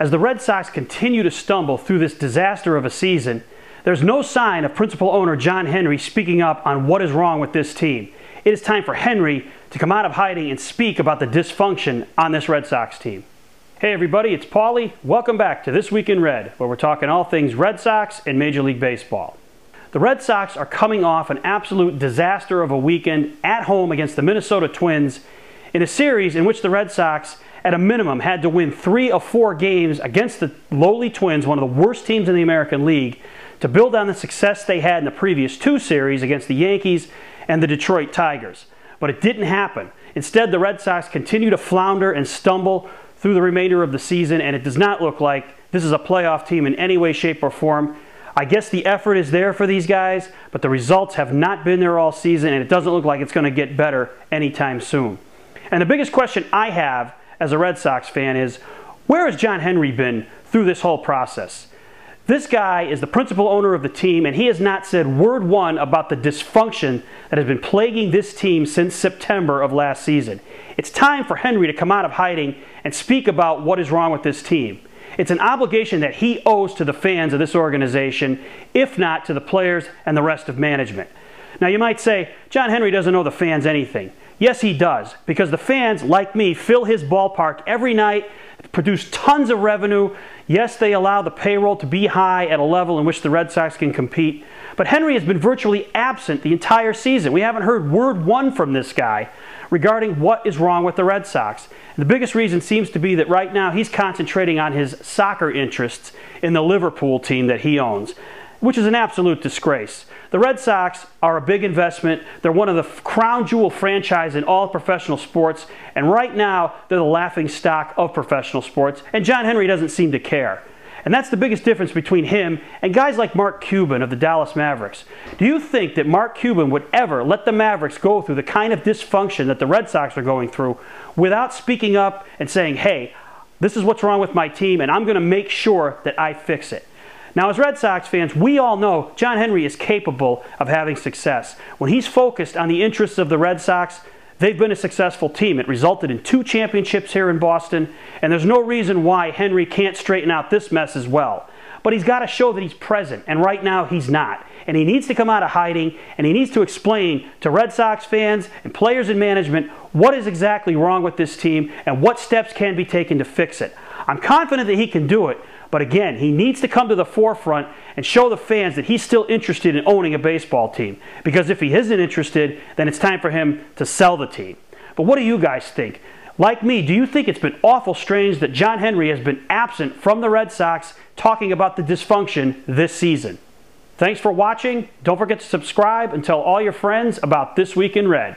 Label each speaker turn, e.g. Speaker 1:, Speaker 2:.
Speaker 1: As the Red Sox continue to stumble through this disaster of a season, there's no sign of principal owner John Henry speaking up on what is wrong with this team. It is time for Henry to come out of hiding and speak about the dysfunction on this Red Sox team. Hey everybody, it's Paulie. Welcome back to This Week in Red, where we're talking all things Red Sox and Major League Baseball. The Red Sox are coming off an absolute disaster of a weekend at home against the Minnesota Twins in a series in which the Red Sox, at a minimum, had to win 3 of 4 games against the lowly Twins, one of the worst teams in the American League, to build on the success they had in the previous 2 series against the Yankees and the Detroit Tigers. But it didn't happen. Instead, the Red Sox continue to flounder and stumble through the remainder of the season, and it does not look like this is a playoff team in any way, shape, or form. I guess the effort is there for these guys, but the results have not been there all season, and it doesn't look like it's going to get better anytime soon. And the biggest question I have as a Red Sox fan is, where has John Henry been through this whole process? This guy is the principal owner of the team, and he has not said word one about the dysfunction that has been plaguing this team since September of last season. It's time for Henry to come out of hiding and speak about what is wrong with this team. It's an obligation that he owes to the fans of this organization, if not to the players and the rest of management. Now you might say, John Henry doesn't owe the fans anything. Yes, he does, because the fans, like me, fill his ballpark every night, produce tons of revenue. Yes, they allow the payroll to be high at a level in which the Red Sox can compete. But Henry has been virtually absent the entire season. We haven't heard word one from this guy regarding what is wrong with the Red Sox. And the biggest reason seems to be that right now he's concentrating on his soccer interests in the Liverpool team that he owns, which is an absolute disgrace. The Red Sox are a big investment. They're one of the crown jewel franchise in all professional sports, and right now they're the laughing stock of professional sports, and John Henry doesn't seem to care. And that's the biggest difference between him and guys like Mark Cuban of the Dallas Mavericks. Do you think that Mark Cuban would ever let the Mavericks go through the kind of dysfunction that the Red Sox are going through without speaking up and saying, hey, this is what's wrong with my team, and I'm going to make sure that I fix it? Now, as Red Sox fans, we all know John Henry is capable of having success. When he's focused on the interests of the Red Sox, they've been a successful team. It resulted in 2 championships here in Boston, and there's no reason why Henry can't straighten out this mess as well. But he's got to show that he's present, and right now he's not. And he needs to come out of hiding, and he needs to explain to Red Sox fans and players and management what is exactly wrong with this team and what steps can be taken to fix it. I'm confident that he can do it, but again, he needs to come to the forefront and show the fans that he's still interested in owning a baseball team. Because if he isn't interested, then it's time for him to sell the team. But what do you guys think? Like me, do you think it's been awful strange that John Henry has been absent from the Red Sox talking about the dysfunction this season? Thanks for watching. Don't forget to subscribe and tell all your friends about This Week in Red.